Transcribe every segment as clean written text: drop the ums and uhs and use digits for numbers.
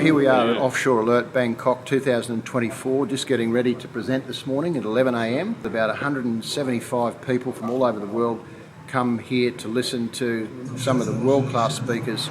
Here we are at Offshore Alert, Bangkok 2024, just getting ready to present this morning at 11 a.m. About 175 people from all over the world come here to listen to some of the world-class speakers.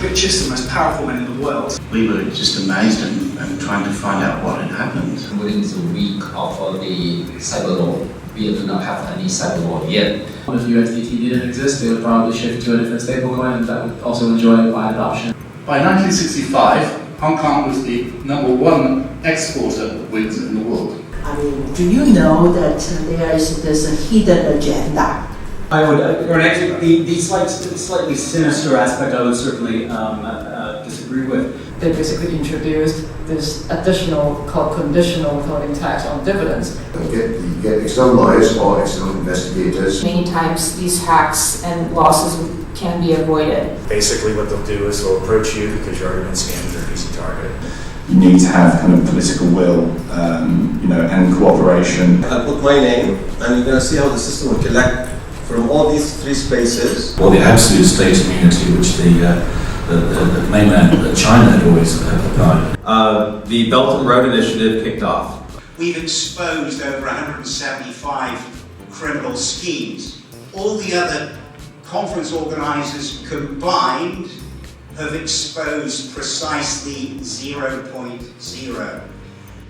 Richest and most powerful men in the world. We were just amazed and trying to find out what had happened. Within the week of the cyber law, we do not have any cyber law yet. If USDT didn't exist, they would probably shift to a different stablecoin, and that would also enjoy wide adoption. By 1965, Hong Kong was the #1 exporter of wigs in the world. Do you know that there's a hidden agenda? Or actually, the slightly sinister aspect I would certainly disagree with. They basically introduced this additional called conditional withholding tax on dividends. You get external lawyers or external investigators. Many times these hacks and losses can be avoided. Basically what they'll do is they'll approach you because you're already been scammed, they're an easy target. You need to have kind of political will, and cooperation. I put my name and you're going to see how the system will collect from all these three spaces. Or the absolute state immunity which the mainland China had always applied. The Belt and Road Initiative kicked off. We've exposed over 175 criminal schemes. All the other conference organisers combined have exposed precisely 0.0.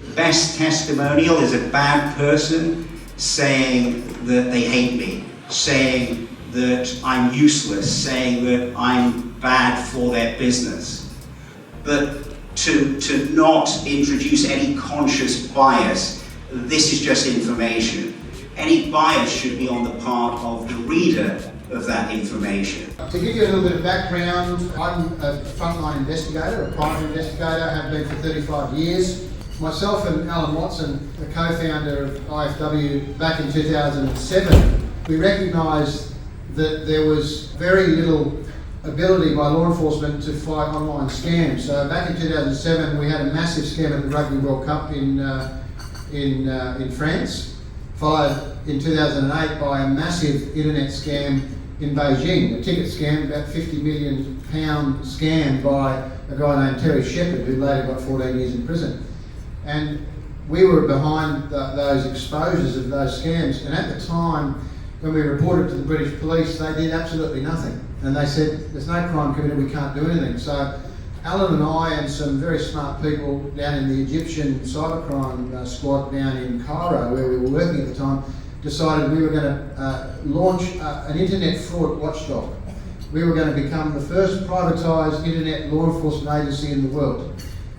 The best testimonial is a bad person saying that they hate me, saying that I'm useless, saying that I'm bad for their business. But to not introduce any conscious bias, this is just information. Any bias should be on the part of the reader of that information. To give you a little bit of background, I'm a frontline investigator, a private investigator, have been for 35 years. Myself and Alan Watson, the co-founder of IFW back in 2007, we recognised that there was very little ability by law enforcement to fight online scams. So back in 2007, we had a massive scam at the Rugby World Cup in France, followed in 2008 by a massive internet scam in Beijing, a ticket scam, about £50 million scam by a guy named Terry Shepherd, who later got 14 years in prison. And we were behind those exposures of those scams, and at the time, when we reported to the British police, they did absolutely nothing. And they said, there's no crime committed, we can't do anything. So Alan and I and some very smart people down in the Egyptian cybercrime squad down in Cairo, where we were working at the time, decided we were going to launch an internet fraud watchdog. We were going to become the first privatised internet law enforcement agency in the world.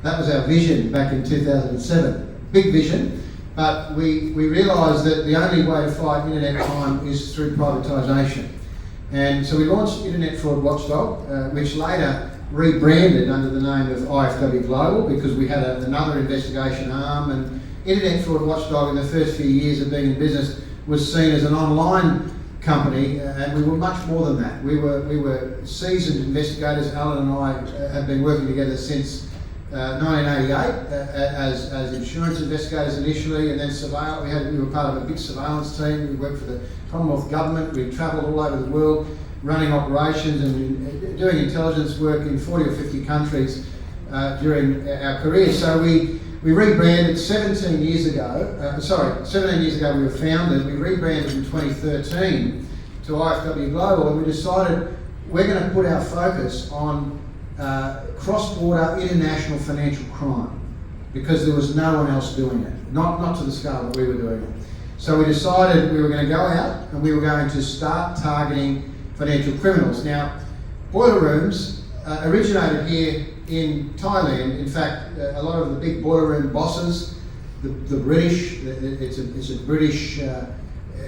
That was our vision back in 2007. Big vision. But we realised that the only way to fight internet crime is through privatisation. And so we launched Internet Fraud Watchdog, which later rebranded under the name of IFW Global because we had another investigation arm. And Internet Fraud Watchdog in the first few years of being in business was seen as an online company, and we were much more than that. We were seasoned investigators. Alan and I have been working together since 1988 as insurance investigators initially, and then we were part of a big surveillance team. We worked for the Commonwealth Government. We travelled all over the world running operations and doing intelligence work in 40 or 50 countries during our career. So we rebranded 17 years ago. 17 years ago we were founded. We rebranded in 2013 to IFW Global, and we decided we're going to put our focus on cross-border international financial crime because there was no one else doing it, not to the scale that we were doing it. So we decided we were going to go out and we were going to start targeting financial criminals. Now, boiler rooms originated here in Thailand. In fact, a lot of the big boiler room bosses, the British, it's a British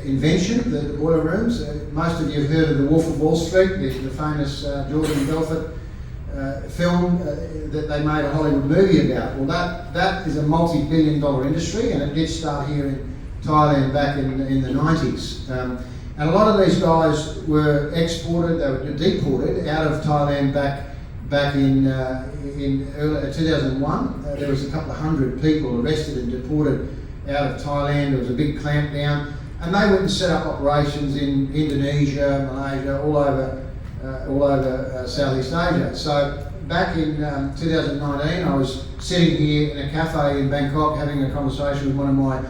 invention, the boiler rooms. Most of you have heard of the Wolf of Wall Street, the famous Jordan Belfort film that they made a Hollywood movie about. Well, that is a multi-billion-dollar industry, and it did start here in Thailand back in the 90s. And a lot of these guys were exported, they were deported out of Thailand back in early 2001. There was a couple of hundred people arrested and deported out of Thailand. There was a big clampdown, and they went and set up operations in Indonesia, Malaysia, all over Southeast Asia. So back in 2019, I was sitting here in a cafe in Bangkok having a conversation with one of my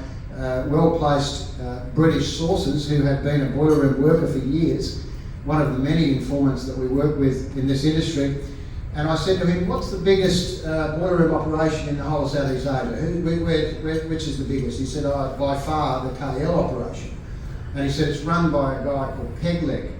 well-placed British sources who had been a boiler room worker for years, one of the many informants that we work with in this industry. And I said to him, what's the biggest boiler room operation in the whole of Southeast Asia? Which is the biggest? He said, by far the KL operation. And he said, it's run by a guy called Pegleg.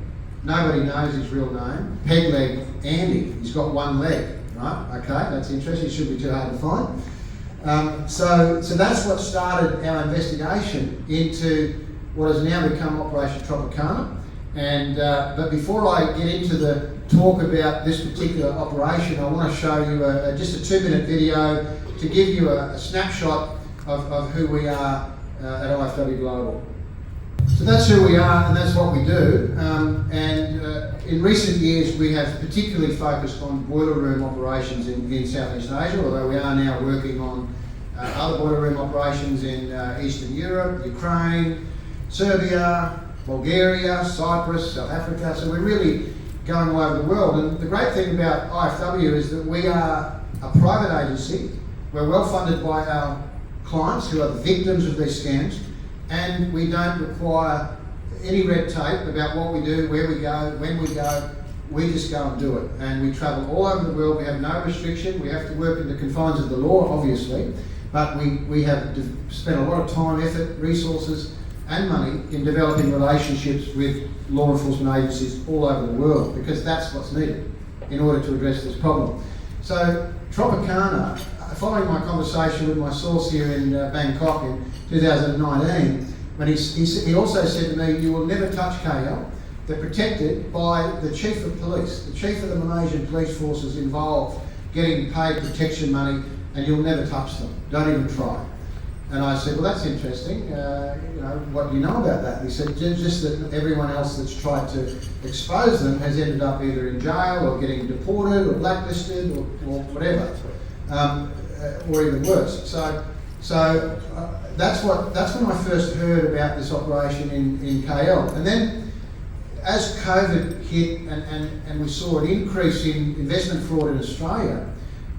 Nobody knows his real name. Pegleg Andy. He's got one leg, right? Okay, that's interesting. It shouldn't be too hard to find. So that's what started our investigation into what has now become Operation Tropicana. And but before I get into the talk about this particular operation, I want to show you just a 2-minute video to give you a snapshot of who we are at IFW Global. So that's who we are and that's what we do. In recent years we have particularly focused on boiler room operations in Southeast Asia, although we are now working on other boiler room operations in Eastern Europe, Ukraine, Serbia, Bulgaria, Cyprus, South Africa. So we're really going all over the world. And the great thing about IFW is that we are a private agency. We're well funded by our clients who are the victims of these scams, and we don't require any red tape about what we do, where we go, when we go. We just go and do it. And we travel all over the world. We have no restriction. We have to work in the confines of the law, obviously, but we have spent a lot of time, effort, resources and money in developing relationships with law enforcement agencies all over the world, because that's what's needed in order to address this problem. So Tropicana, following my conversation with my source here in Bangkok in 2019, when he also said to me, you will never touch KL. They're protected by the Chief of Police, the Chief of the Malaysian Police Forces involved getting paid protection money, and you'll never touch them. Don't even try. And I said, well, that's interesting. What do you know about that? He said, just that everyone else that's tried to expose them has ended up either in jail or getting deported or blacklisted or whatever, or even worse. So that's when I first heard about this operation in KL. And then as COVID hit and we saw an increase in investment fraud in Australia,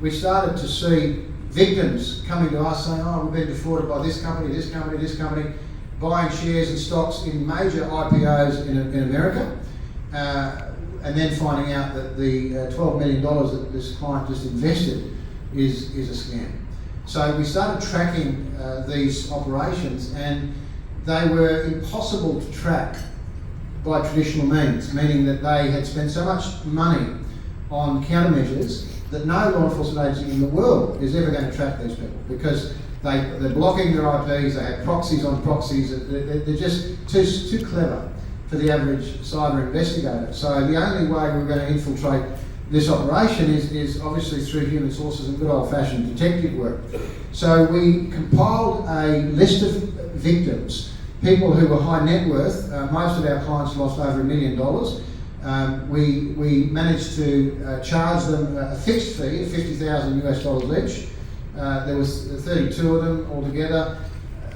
we started to see victims coming to us saying, oh, we've been defrauded by this company, this company, this company, buying shares and stocks in major IPOs in America, and then finding out that the $12 million that this client just invested is a scam. So we started tracking these operations, and they were impossible to track by traditional means, meaning that they had spent so much money on countermeasures that no law enforcement agency in the world is ever going to track these people, because they're blocking their IPs, they have proxies on proxies, they're just too clever for the average cyber investigator. So the only way we're going to infiltrate this operation is obviously through human sources and good old-fashioned detective work. So we compiled a list of victims, people who were high net worth. Most of our clients lost over $1 million. We managed to charge them a fixed fee of $50,000 US each. There was 32 of them altogether.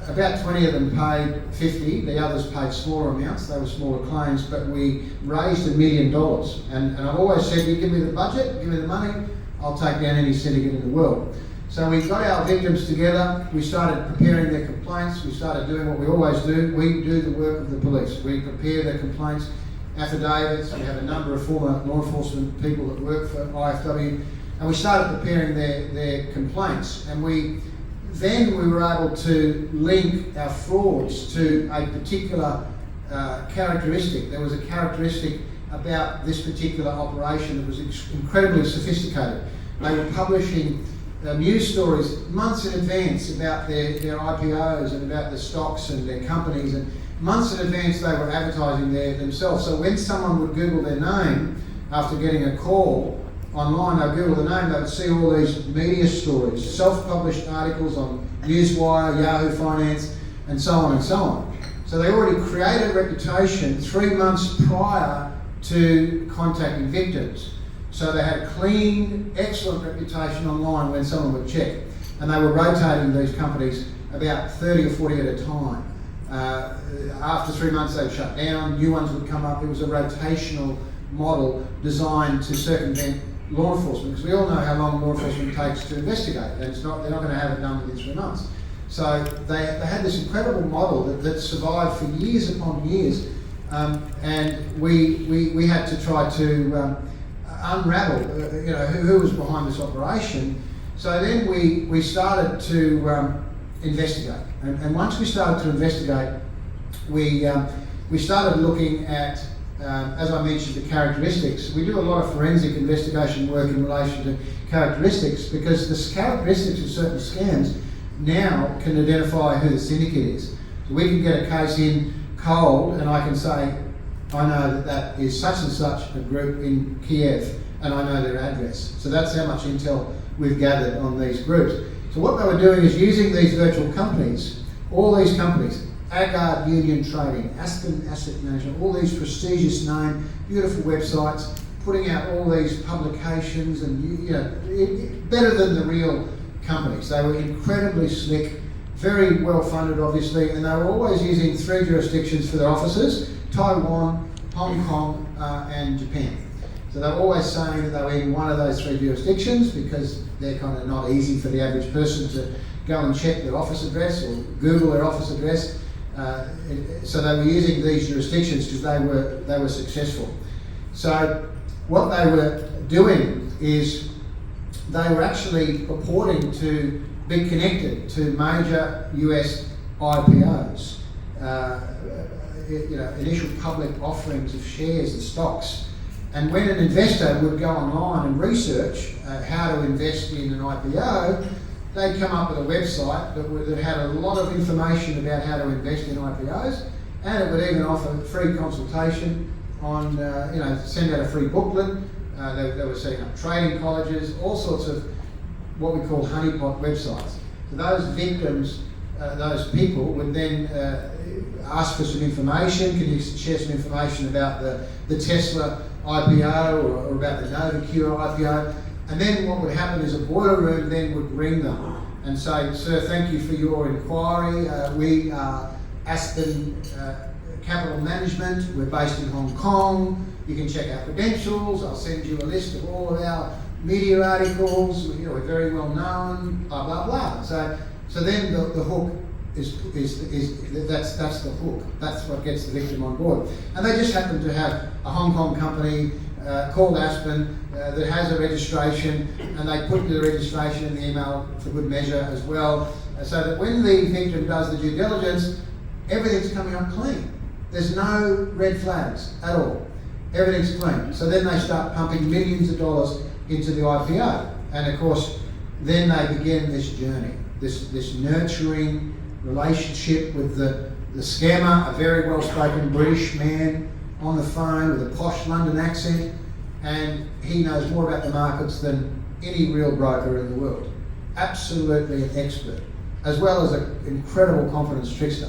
About 20 of them paid 50. The others paid smaller amounts. They were smaller claims, but we raised $1 million. And I've always said, you give me the budget, give me the money, I'll take down any syndicate in the world. So we got our victims together, we started preparing their complaints, we started doing what we always do. We do the work of the police. We prepare their complaints, affidavits. We have a number of former law enforcement people that work for IFW, and we started preparing their complaints. And then we were able to link our frauds to a particular characteristic. There was a characteristic about this particular operation that was incredibly sophisticated. They were publishing news stories months in advance about their IPOs and about their stocks and their companies, and months in advance they were advertising themselves. So when someone would Google their name after getting a call online, they'd Google the name, they'd see all these media stories, self-published articles on Newswire, Yahoo Finance, and so on and so on. So they already created a reputation 3 months prior to contacting victims. So they had a clean, excellent reputation online when someone would check. And they were rotating these companies about 30 or 40 at a time. After 3 months they'd shut down, new ones would come up. It was a rotational model designed to circumvent law enforcement, because we all know how long law enforcement takes to investigate, and they're not going to have it done within 3 months. So they had this incredible model that survived for years upon years, and we had to try to unravel who was behind this operation. So then we started to investigate, and once we started to investigate, we started looking at, as I mentioned, the characteristics. We do a lot of forensic investigation work in relation to characteristics, because the characteristics of certain scams now can identify who the syndicate is. So we can get a case in cold, and I can say, I know that is such and such a group in Kiev, and I know their address. So that's how much intel we've gathered on these groups. So what they were doing is using these virtual companies, all these companies, Agard Union Trading, Aspen Asset Management, all these prestigious name, beautiful websites, putting out all these publications, and better than the real companies. They were incredibly slick, very well funded obviously, and they were always using 3 jurisdictions for their offices: Taiwan, Hong Kong, and Japan. So they were always saying that they were in one of those 3 jurisdictions, because they're kind of not easy for the average person to go and check their office address or Google their office address. So they were using these jurisdictions because they were successful. So what they were doing is they were actually purporting to be connected to major US IPOs, initial public offerings of shares and stocks. And when an investor would go online and research how to invest in an IPO, they'd come up with a website that had a lot of information about how to invest in IPOs, and it would even offer free consultation on, send out a free booklet. They were setting up trading colleges, all sorts of what we call honeypot websites. So those victims, those people would then ask for some information. Can you share some information about the Tesla IPO or about the Novacure IPO? And then what would happen is a boiler room then would ring them and say, "Sir, thank you for your inquiry. We are Aspen Capital Management. We're based in Hong Kong. You can check our credentials. I'll send you a list of all of our media articles. We're very well known, blah, blah, blah." So then the hook is that's the hook. That's what gets the victim on board. And they just happen to have a Hong Kong company called Aspen that has a registration, and they put the registration in the email for good measure as well, so that when the victim does the due diligence, everything's coming up clean. There's no red flags at all. Everything's clean. So then they start pumping millions of dollars into the IPO, and of course then they begin this journey, this nurturing relationship with the scammer, a very well-spoken British man on the phone with a posh London accent, and he knows more about the markets than any real broker in the world. Absolutely an expert, as well as an incredible confidence trickster.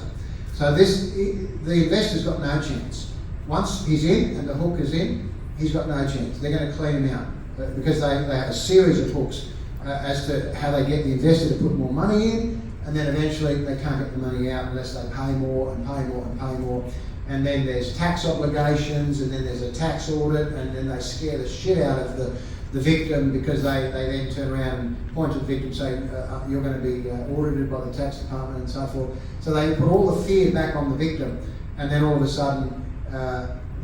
So the investor's got no chance. Once he's in and the hook is in, he's got no chance. They're going to clean him out because they have a series of hooks as to how they get the investor to put more money in, and then eventually they can't get the money out unless they pay more and pay more and pay more. And then there's tax obligations, and then there's a tax audit, and then they scare the shit out of the victim, because they then turn around and point to the victim and say, you're going to be audited by the tax department and so forth. So they put all the fear back on the victim, and then all of a sudden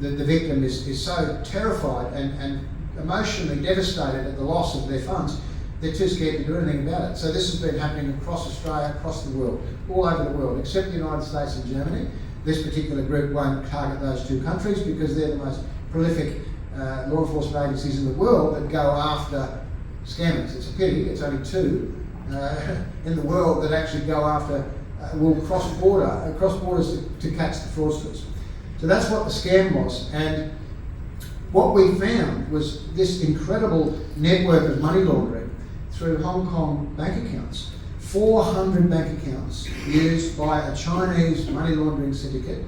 the victim is so terrified and emotionally devastated at the loss of their funds, they're too scared to do anything about it. So this has been happening across Australia, across the world, all over the world, except the United States and Germany. This particular group won't target those 2 countries because they're the most prolific law enforcement agencies in the world that go after scammers. It's a pity, it's only 2 in the world that actually go after, will cross borders to catch the fraudsters. So that's what the scam was. And what we found was this incredible network of money laundering through Hong Kong bank accounts. 400 bank accounts used by a Chinese money laundering syndicate.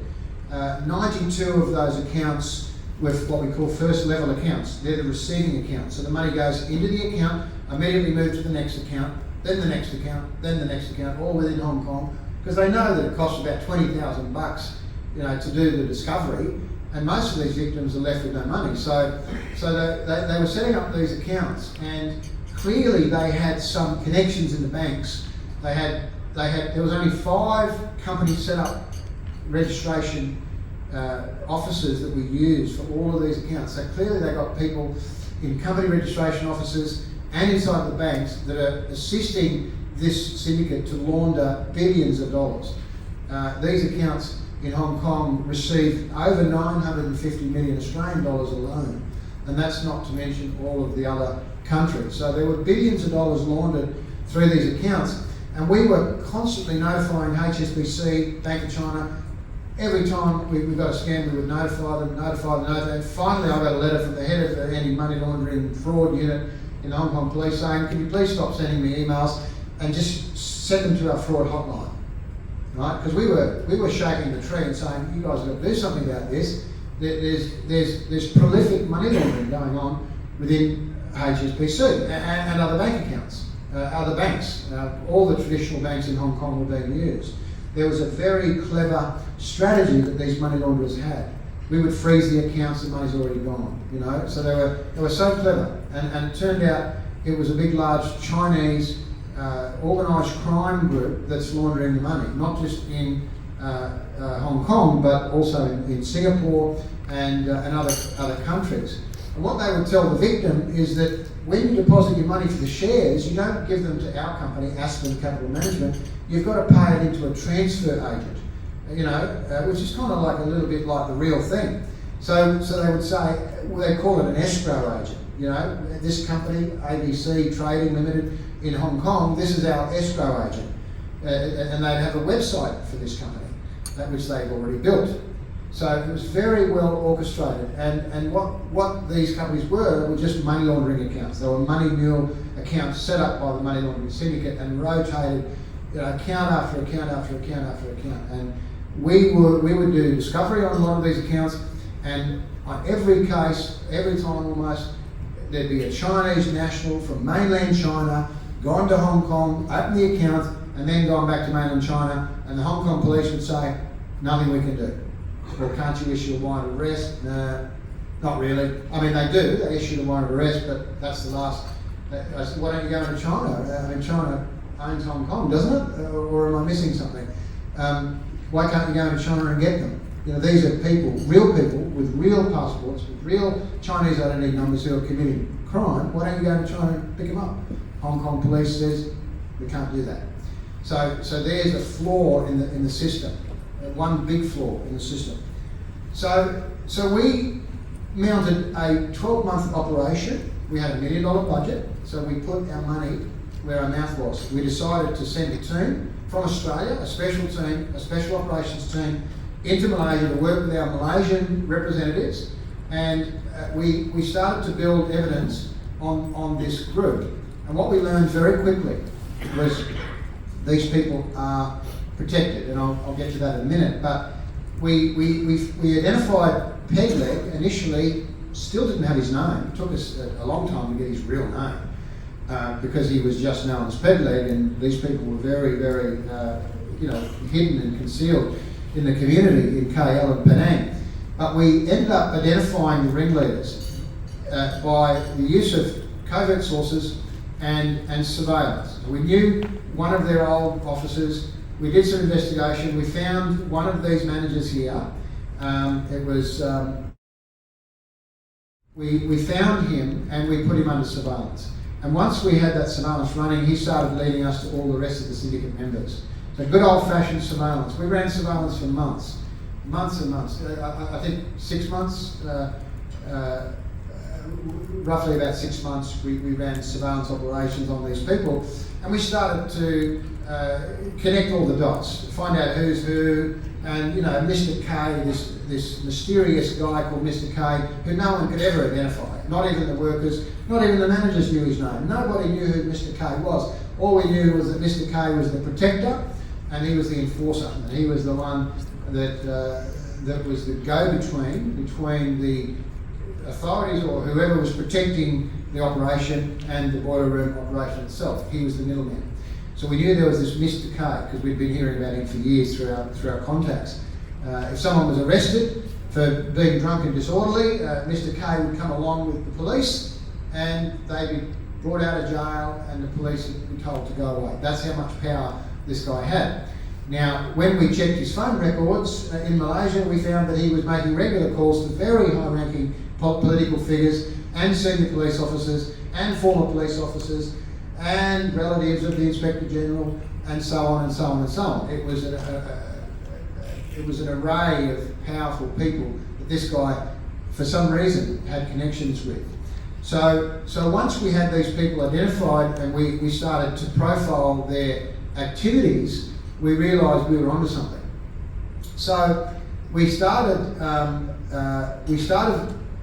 92 of those accounts were what we call first level accounts. They're the receiving accounts. So the money goes into the account, immediately moves to the next account, then the next account, then the next account, all within Hong Kong, because they know that it costs about $20,000, to do the discovery, and most of these victims are left with no money. So they were setting up these accounts, and clearly they had some connections in the banks. There was only 5 companies set up registration offices that we use for all of these accounts. So clearly they got people in company registration offices and inside the banks that are assisting this syndicate to launder billions of dollars. These accounts in Hong Kong received over 950 million Australian dollars alone, and that's not to mention all of the other countries. So there were billions of dollars laundered through these accounts, and we were constantly notifying HSBC, Bank of China. Every time we got a scam, we would notify them. And finally, I got a letter from the head of the anti-money laundering fraud unit in the Hong Kong Police saying, can you please stop sending me emails and just send them to our fraud hotline, right? Because we were shaking the tree and saying, you guys have got to do something about this. There's prolific money laundering going on within HSBC and other bank accounts, other banks. All the traditional banks in Hong Kong were being used. There was a very clever strategy that these money launderers had. We would freeze the accounts, the money's already gone, So they were so clever, and it turned out it was a big, large Chinese organised crime group that's laundering the money, not just in Hong Kong, but also in Singapore and other countries. And what they would tell the victim is that when you deposit your money for the shares, you don't give them to our company, Aspen Capital Management. You've got to pay it into a transfer agent, which is kind of like a little bit like the real thing. So they would say, they call it an escrow agent. This company, ABC Trading Limited in Hong Kong, this is our escrow agent. And they'd have a website for this company, which they've already built. So it was very well orchestrated, and what these companies were just money laundering accounts. They were money mule accounts set up by the money laundering syndicate and rotated, account after account after account after account. And we would do discovery on a lot of these accounts, and on every case, every time almost, there'd be a Chinese national from mainland China gone to Hong Kong, opened the account, and then gone back to mainland China, and the Hong Kong police would say, nothing we can do. Well, can't you issue a warrant of arrest? No, not really. I mean, they do. They issue a warrant of arrest, but that's the last. I said, why don't you go into China? I mean, China owns Hong Kong, doesn't it? Or am I missing something? Why can't you go into China and get them? These are real people with real passports, with real Chinese identity numbers who are committing crime. Why don't you go into China and pick them up? Hong Kong police says we can't do that. So there's a flaw in the system. One big flaw in the system. So we mounted a 12-month operation. We had $1 million budget, so we put our money where our mouth was. We decided to send a team from Australia, a special team, a special operations team, into Malaysia to work with our Malaysian representatives, and we started to build evidence on this group. And what we learned very quickly was these people are protected, and I'll get to that in a minute, but we identified Pegleg initially, still didn't have his name. It took us a long time to get his real name because he was just known as Pegleg, and these people were very, very hidden and concealed in the community in KL and Penang. But we ended up identifying the ringleaders by the use of covert sources and surveillance. We knew one of their old officers. We did some investigation. We found one of these managers here. We found him and we put him under surveillance. And once we had that surveillance running, he started leading us to all the rest of the syndicate members. So good old-fashioned surveillance. We ran surveillance for months and months. I think 6 months. roughly about 6 months, we ran surveillance operations on these people, and we started to connect all the dots, find out who's who, and Mr. K, this mysterious guy called Mr. K, who no one could ever identify, not even the workers, not even the managers knew his name. Nobody knew who Mr. K was. All we knew was that Mr. K was the protector, and he was the enforcer, and he was the one that was the go-between between the authorities or whoever was protecting the operation and the boiler room operation itself. He was the middleman. So we knew there was this Mr. K because we'd been hearing about him for years through our contacts. If someone was arrested for being drunk and disorderly, Mr. K would come along with the police and they'd be brought out of jail and the police would be told to go away. That's how much power this guy had. Now, when we checked his phone records in Malaysia, we found that he was making regular calls to very high-ranking political figures and senior police officers and former police officers and relatives of the Inspector General and so on and so on and so on. It was an array of powerful people that this guy, for some reason, had connections with. So once we had these people identified and we started to profile their activities, we realised we were onto something. So we started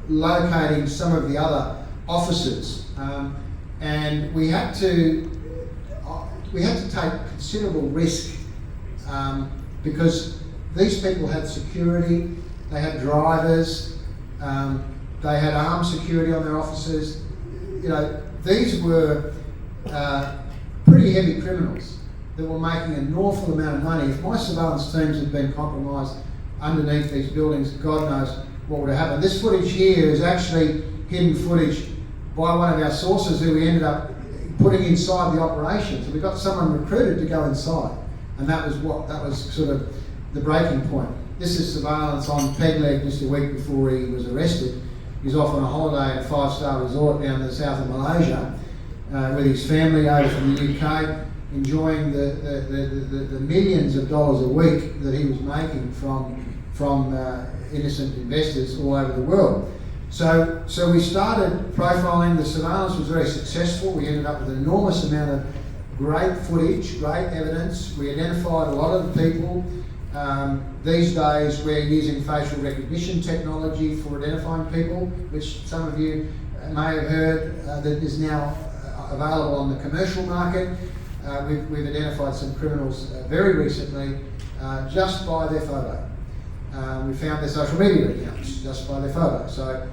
locating some of the other officers, and we had to take considerable risk because these people had security, they had drivers, they had armed security on their officers. These were pretty heavy criminals that were making an awful amount of money. If my surveillance teams had been compromised underneath these buildings, God knows what would have happened. This footage here is actually hidden footage by one of our sources who we ended up putting inside the operation. So we got someone recruited to go inside, and that was sort of the breaking point. This is surveillance on Pegleg just a week before he was arrested. He's off on a holiday at a 5-star resort down in the south of Malaysia with his family over from the UK, enjoying the millions of dollars a week that he was making from innocent investors all over the world. So we started profiling. The surveillance was very successful. We ended up with an enormous amount of great footage, great evidence. We identified a lot of the people. These days we're using facial recognition technology for identifying people, which some of you may have heard that is now available on the commercial market. We've identified some criminals very recently just by their photo. We found their social media accounts just by their photo. So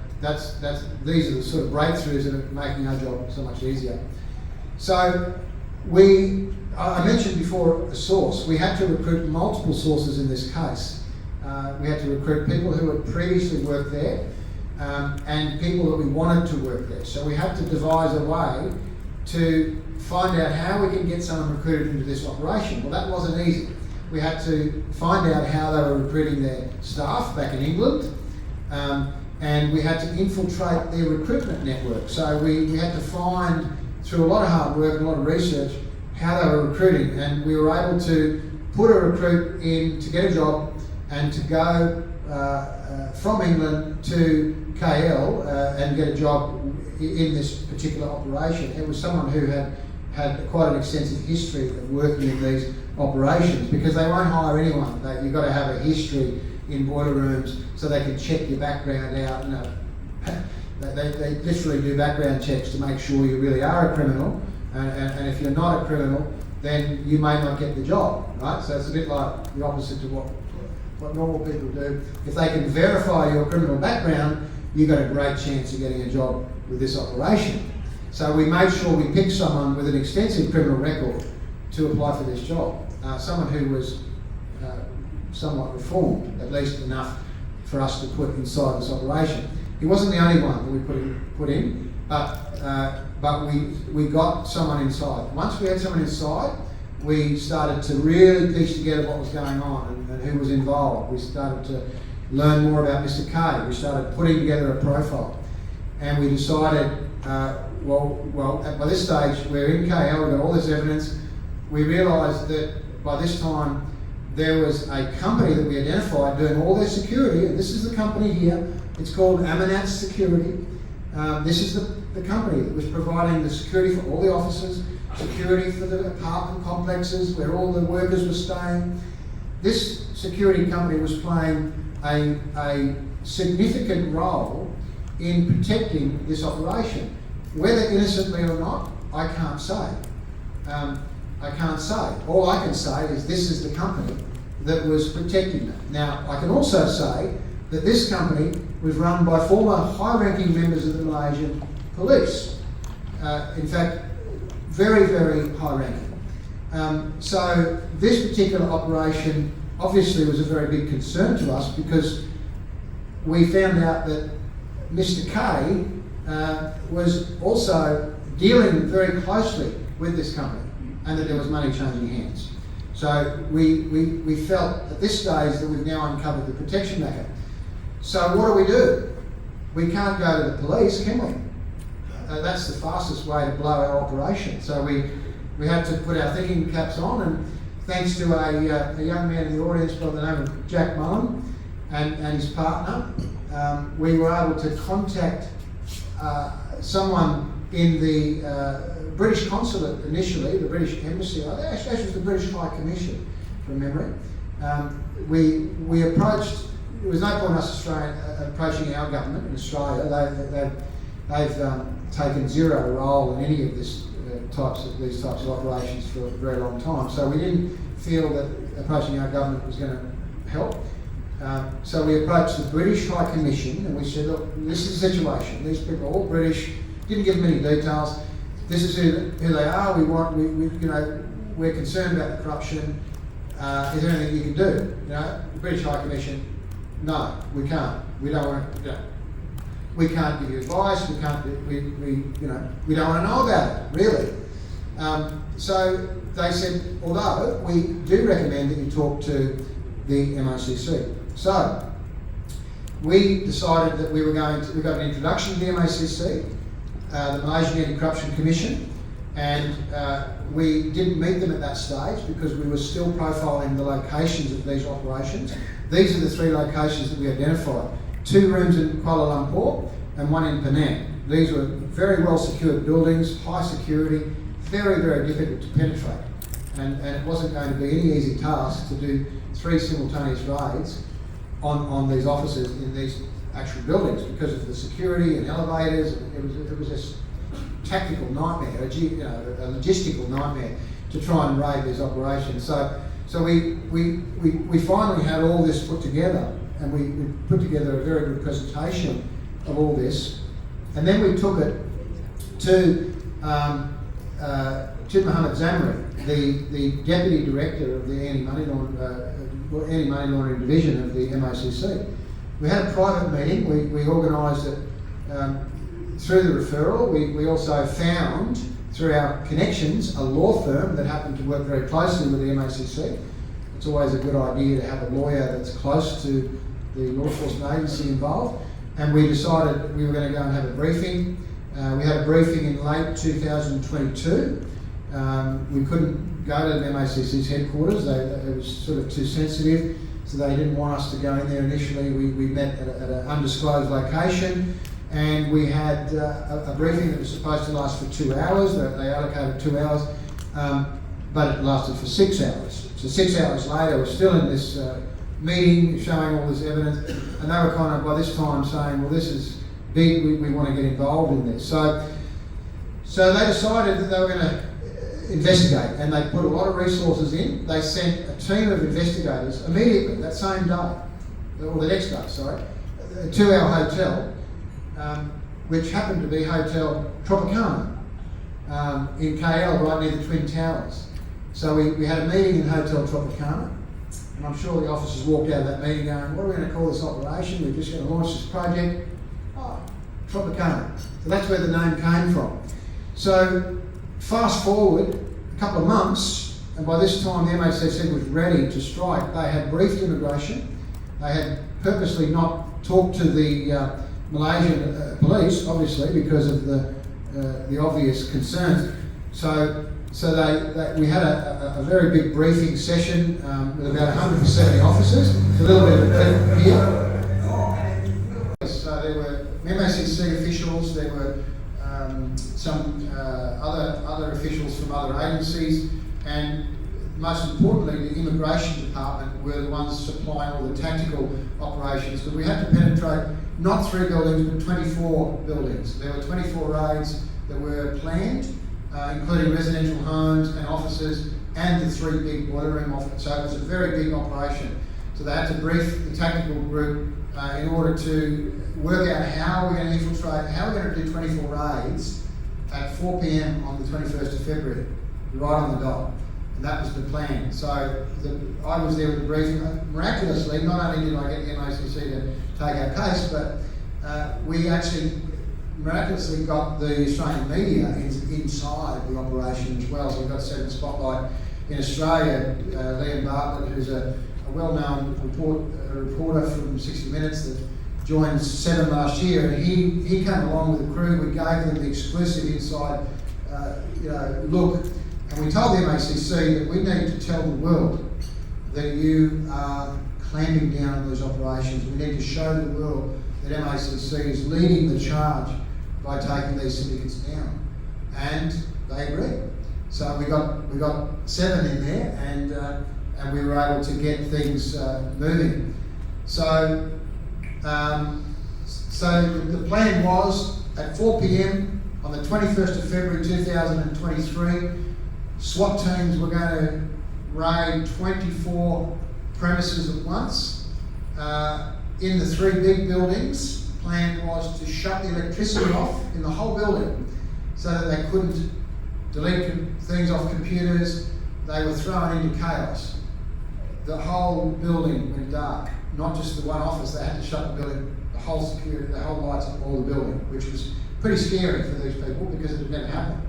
these are the sort of breakthroughs that are making our job so much easier. So I mentioned before a source. We had to recruit multiple sources in this case. We had to recruit people who had previously worked there and people that we wanted to work there. So we had to devise a way to find out how we can get someone recruited into this operation. Well, that wasn't easy. We had to find out how they were recruiting their staff back in England, and we had to infiltrate their recruitment network. So we had to find, through a lot of hard work and a lot of research, how they were recruiting, and we were able to put a recruit in to get a job and to go from England to KL and get a job in this particular operation. It was someone who had quite an extensive history of working in these operations, because they won't hire anyone. You've got to have a history in boiler rooms so they can check your background out. They literally do background checks to make sure you really are a criminal, and if you're not a criminal, then you may not get the job, right? So it's a bit like the opposite to what normal people do. If they can verify your criminal background, you've got a great chance of getting a job with this operation. So we made sure we picked someone with an extensive criminal record to apply for this job. Someone who was somewhat reformed, at least enough for us to put inside this operation. He wasn't the only one that we put in, but we got someone inside. Once we had someone inside, we started to really piece together what was going on and who was involved. We started to learn more about Mr. K. We started putting together a profile, and we decided, by this stage we're in KL, we've got all this evidence. We realised that by this time there was a company that we identified doing all their security, and this is the company here. It's called Amanat Security. This is the company that was providing the security for all the offices, security for the apartment complexes where all the workers were staying. This security company was playing a significant role in protecting this operation. Whether innocently or not, I can't say. I can't say. All I can say is this is the company that was protecting them. Now, I can also say that this company was run by former high-ranking members of the Malaysian police. In fact, very, very high-ranking. So this particular operation obviously was a very big concern to us because we found out that Mr. K was also dealing very closely with this company and that there was money changing hands. So we felt at this stage that we've now uncovered the protection matter. So what do? We can't go to the police, can we? That's the fastest way to blow our operation. So we had to put our thinking caps on, and thanks to a young man in the audience by the name of Jack Mullen and his partner, we were able to contact someone in the British consulate initially, the British embassy, actually it was the British High Commission from memory. We approached, there was no point in us approaching our government in Australia. They've taken zero role in any of these types of operations for a very long time. So we didn't feel that approaching our government was going to help. So we approached the British High Commission and we said, look, this is the situation. These people are all British. Didn't give them any details. This is who they are. We're concerned about the corruption. Is there anything you can do? The British High Commission, no, we can't. We don't want to. We can't give you advice. We can't. We don't want to know about it, really. So they said, although we do recommend that you talk to the MACC. So we decided that we got an introduction to the MACC, the Malaysian Anti-Corruption Commission, and we didn't meet them at that stage because we were still profiling the locations of these operations. These are the 3 locations that we identified. 2 rooms in Kuala Lumpur and 1 in Penang. These were very well secured buildings, high security, very, very difficult to penetrate. And it wasn't going to be any easy task to do 3 simultaneous raids on these offices in these actual buildings because of the security and elevators. It was this tactical nightmare, a logistical nightmare to try and raid these operations. So we finally had all this put together, and we put together a very good presentation of all this, and then we took it to Mohammed Zamri, the Deputy Director of the Anti-Money Laundering Division of the MACC. We had a private meeting. We organised it through the referral. We also found, through our connections, a law firm that happened to work very closely with the MACC. It's always a good idea to have a lawyer that's close to the law enforcement agency involved. And we decided we were going to go and have a briefing. We had a briefing in late 2022. We couldn't go to the MACC's headquarters. It was sort of too sensitive, so they didn't want us to go in there initially. We met at an undisclosed location, and we had a briefing that was supposed to last for 2 hours. They allocated 2 hours, but it lasted for 6 hours. So 6 hours later, we're still in this meeting, showing all this evidence, and they were kind of, by this time, saying, well, this is big, we want to get involved in this. So they decided that they were going to investigate, and they put a lot of resources in. They sent a team of investigators immediately, that same day, or the next day, sorry, to our hotel, which happened to be Hotel Tropicana in KL, right near the Twin Towers. So we had a meeting in Hotel Tropicana, and I'm sure the officers walked out of that meeting going, what are we going to call this operation? We're just going to launch this project. Oh, Tropicana. So that's where the name came from. So fast forward a couple of months, and by this time the MACC was ready to strike. They had briefed immigration. They had purposely not talked to the Malaysian police, obviously, because of the obvious concerns. So we had a very big briefing session with about 170 officers. A little bit of a clip here. So there were MACC MACC officials, there were some other officials from other agencies, and most importantly, the immigration department were the ones supplying all the tactical operations. But we had to penetrate not 3 buildings, but 24 buildings. There were 24 raids that were planned, including residential homes and offices, and the 3 big boiler room offices. So it was a very big operation. So they had to brief the tactical group in order to work out how we're going to infiltrate, how we're going to do 24 raids at 4 p.m. on the 21st of February, right on the dot. And that was the plan. So I was there with the briefing. Miraculously, not only did I get the MACC to take our case, but we actually miraculously got the Australian media inside the operation as well. So we got set in the spotlight in Australia. Liam Bartlett, who's a well-known reporter from 60 Minutes that joined 7 last year, and he came along with the crew. We gave them the exclusive inside look. And we told the MACC that we need to tell the world that you are clamping down on those operations. We need to show the world that MACC is leading the charge by taking these syndicates down. And they agreed. So we got 7 in there, and we were able to get things moving. So the plan was at 4 p.m. on the 21st of February 2023, SWAT teams were going to raid 24 premises at once. In the 3 big buildings, the plan was to shut the electricity off in the whole building so that they couldn't delete things off computers. They were thrown into chaos. The whole building went dark, not just the one office. They had to shut the building, the whole security, the whole lights of all the building, which was pretty scary for these people because it had never happened.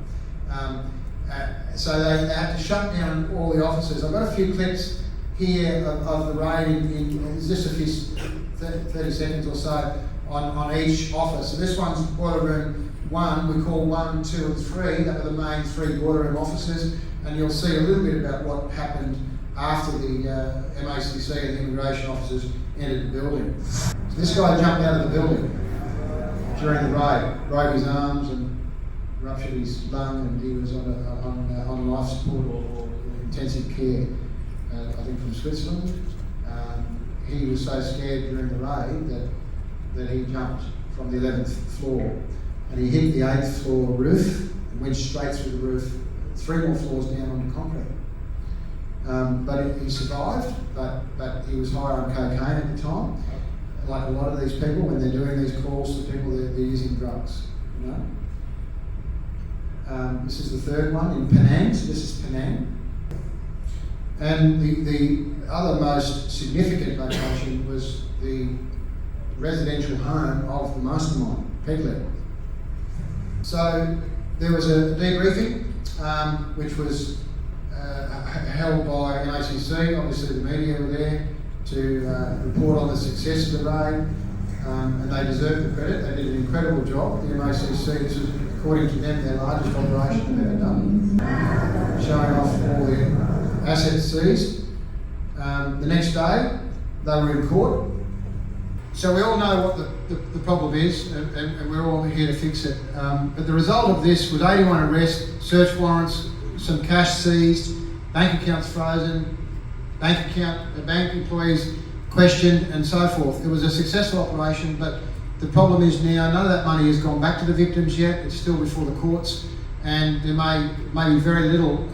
So they had to shut down all the offices. I've got a few clips here of the raid in just a few 30 seconds or so on each office. So this one's boiler room 1. We call 1, 2 and 3. That were the main 3 boiler room offices. And you'll see a little bit about what happened after the MACC and the immigration officers entered the building. So this guy jumped out of the building during the raid, broke his arms and ruptured his lung, and he was on life support or intensive care, I think from Switzerland. He was so scared during the raid that he jumped from the 11th floor, and he hit the 8th floor roof and went straight through the roof, 3 more floors down onto concrete. But he survived, but he was high on cocaine at the time. Like a lot of these people, when they're doing these calls to people, they're using drugs, you know. This is the 3rd one in Penang. So this is Penang. And the other most significant location was the residential home of the mastermind, Peglet. So there was a debriefing, which was held by MACC. Obviously the media were there to report on the success of the raid, and they deserve the credit. They did an incredible job. The MACC, this is, according to them, their largest operation they've ever done, showing off all the assets seized. The next day, they were in court. So we all know what the problem is, and we're all here to fix it. But the result of this was 81 arrests, search warrants, some cash seized, bank accounts frozen, bank employees questioned, and so forth. It was a successful operation, but the problem is now none of that money has gone back to the victims yet. It's still before the courts, and there may be very little.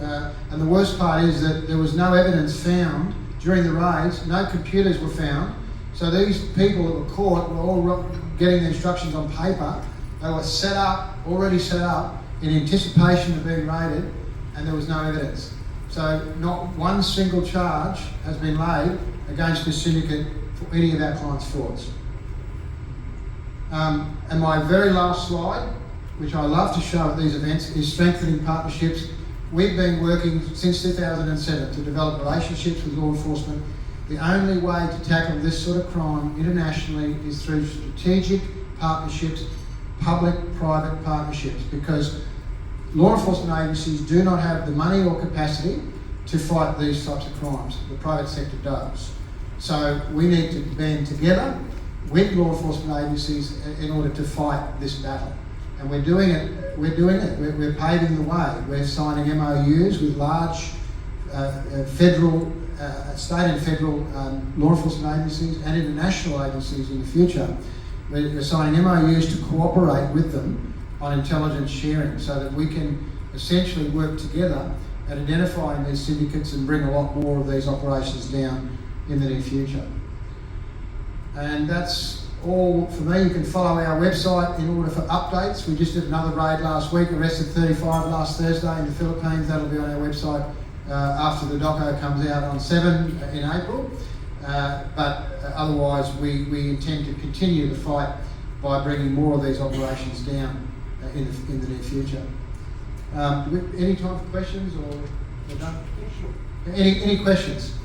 And the worst part is that there was no evidence found during the raids. No computers were found. So these people that were caught were all getting the instructions on paper. They were already set up in anticipation of being raided, and there was no evidence. So not one single charge has been laid against the syndicate for any of our clients' frauds. And my very last slide, which I love to show at these events, is strengthening partnerships. We've been working since 2007 to develop relationships with law enforcement. The only way to tackle this sort of crime internationally is through strategic partnerships, public-private partnerships, because law enforcement agencies do not have the money or capacity to fight these types of crimes. The private sector does. So we need to band together with law enforcement agencies in order to fight this battle. And we're doing it. We're paving the way. We're signing MOUs with large federal, state and federal law enforcement agencies and international agencies in the future. We're signing MOUs to cooperate with them on intelligence sharing so that we can essentially work together at identifying these syndicates and bring a lot more of these operations down in the near future. And that's all for me. You can follow our website in order for updates. We just did another raid last week, arrested 35 last Thursday in the Philippines. That'll be on our website after the doco comes out on 7 in April. But otherwise, we intend to continue the fight by bringing more of these operations down in the near future. Any time for questions, or we're done? Any questions?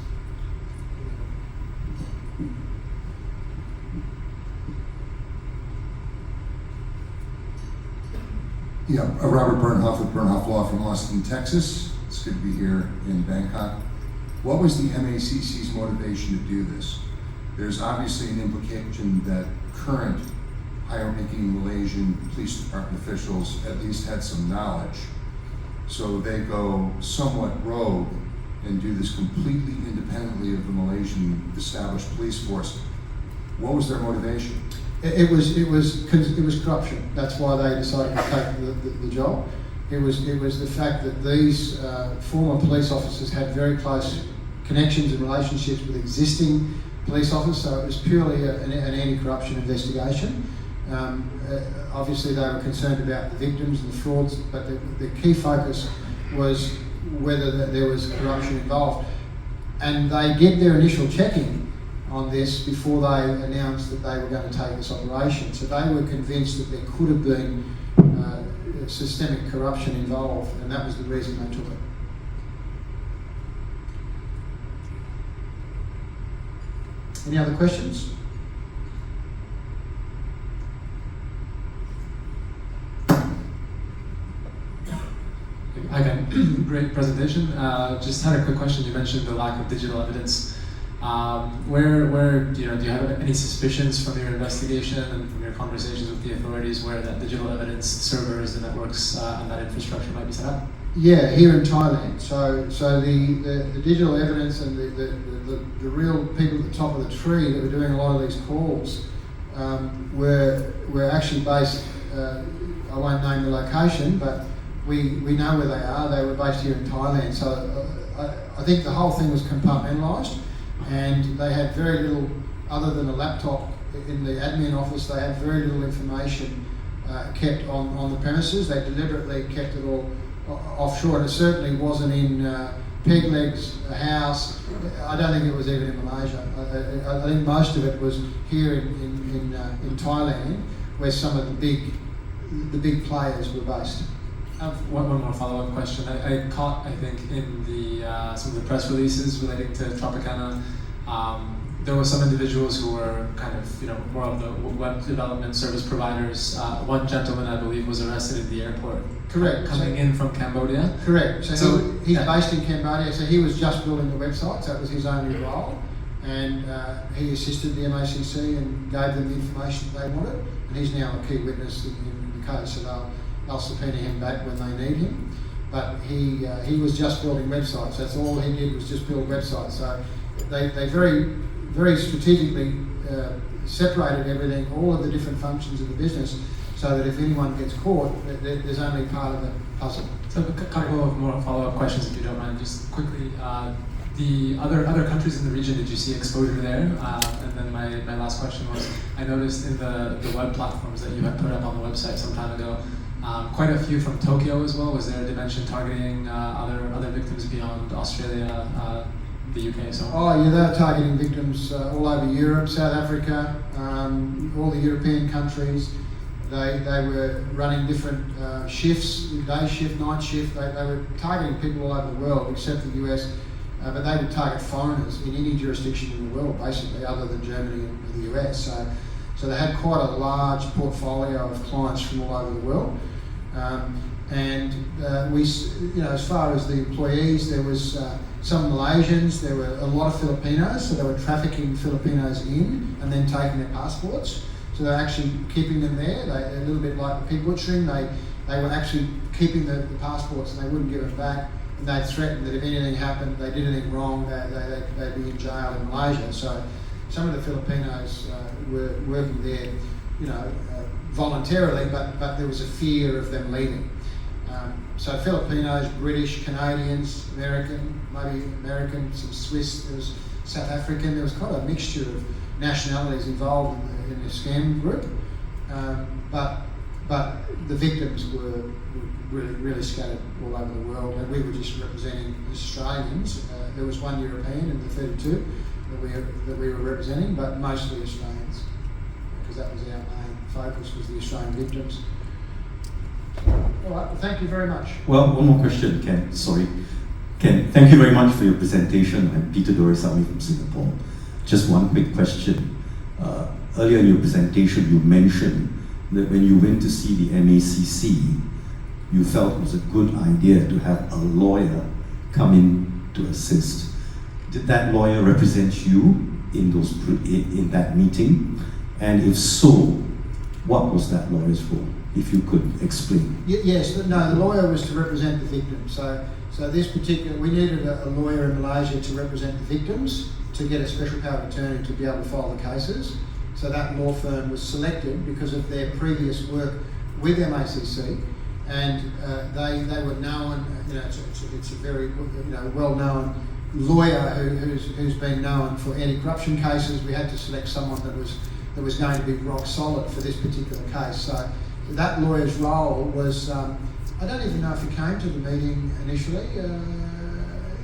Yeah, Robert Bernhoff with Bernhoff Law from Austin, Texas. It's good to be here in Bangkok. What was the MACC's motivation to do this? There's obviously an implication that current higher-ranking Malaysian police department officials at least had some knowledge. So they go somewhat rogue and do this completely independently of the Malaysian established police force. What was their motivation? It was corruption. That's why they decided to take the job. It was the fact that these former police officers had very close connections and relationships with existing police officers, so it was purely an anti-corruption investigation. Obviously they were concerned about the victims and the frauds, but the key focus was whether there was corruption involved. And they did their initial checking on this before they announced that they were going to take this operation. So they were convinced that there could have been systemic corruption involved, and that was the reason they took it. Any other questions? Okay, great presentation. Just had a quick question. You mentioned the lack of digital evidence. Where do you have any suspicions from your investigation and from your conversations with the authorities where that digital evidence servers and networks and that infrastructure might be set up? Yeah, here in Thailand. So the digital evidence and the real people at the top of the tree that were doing a lot of these calls were actually based. I won't name the location, but we know where they are. They were based here in Thailand. So I think the whole thing was compartmentalised, and they had very little, other than a laptop in the admin office, they had very little information kept on the premises. They deliberately kept it all offshore, and it certainly wasn't in Peg Leg's house. I don't think it was even in Malaysia. I think most of it was here in Thailand, where some of the big players were based. I have one more follow-up question. I caught, I think, in the some of the press releases relating to Tropicana, there were some individuals who were kind of, more of the web development service providers. One gentleman, I believe, was arrested at the airport. Correct. Coming in from Cambodia. Correct. So he's based in Cambodia, so he was just building the website, so that was his only role. And he assisted the MACC and gave them the information they wanted. And he's now a key witness in the case, so they'll subpoena him back when they need him. But he was just building websites. That's all he did, was just build websites. So they very strategically separated everything, all of the different functions of the business, so that if anyone gets caught, there's only part of the puzzle. So a couple of more follow-up questions, if you don't mind, just quickly. The other countries in the region, did you see exposure there? And then my last question was, I noticed in the web platforms that you had put up on the website some time ago, quite a few from Tokyo as well. Was there a dimension targeting other victims beyond Australia, the UK, so on? Oh yeah, they're targeting victims all over Europe, South Africa, all the European countries. They were running different shifts, day shift, night shift. They were targeting people all over the world, except the US. But they would target foreigners in any jurisdiction in the world, basically, other than Germany and the US. So they had quite a large portfolio of clients from all over the world. And we, as far as the employees, there was some Malaysians, there were a lot of Filipinos, so they were trafficking Filipinos in and then taking their passports. So they're actually keeping them there. They're a little bit like pig butchering. They were actually keeping the passports and they wouldn't give them back. And they threatened that if anything happened, they did anything wrong, they'd be in jail in Malaysia. So some of the Filipinos were working there, voluntarily, but there was a fear of them leaving. So Filipinos, British, Canadians, American, some Swiss, there was South African. There was quite a mixture of nationalities involved in the scam group. But the victims were really scattered all over the world, and we were just representing Australians. There was one European in the 32 that we were representing, but mostly Australians, because that was our main focus, was the Australian victims. All right, well, thank you very much. Well, one more question, Ken. Sorry. Ken, thank you very much for your presentation. I'm Peter Dorisami from Singapore. Just one quick question. Earlier in your presentation, you mentioned that when you went to see the MACC, you felt it was a good idea to have a lawyer come in to assist. Did that lawyer represent you in that meeting? And if so, what was that lawyer's role? If you could explain. Yes, no, the lawyer was to represent the victims. So this particular, we needed a lawyer in Malaysia to represent the victims, to get a special power of attorney to be able to file the cases. So that law firm was selected because of their previous work with MACC, and they were known. It's a very well-known lawyer who's been known for anti-corruption cases. We had to select someone that was going to be rock solid for this particular case. So that lawyer's role was, I don't even know if he came to the meeting initially.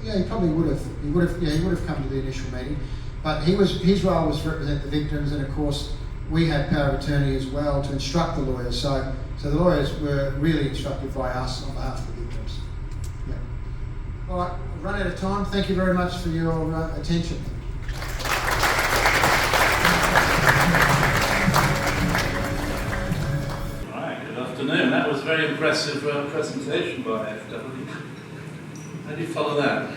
Yeah, he probably would have. He would have come to the initial meeting, but his role was to represent the victims, and of course we had power of attorney as well to instruct the lawyers. So the lawyers were really instructed by us on behalf of the victims. Yeah. All right, I've run out of time. Thank you very much for your attention. Good afternoon. That was a very impressive presentation by IFW. How do you follow that?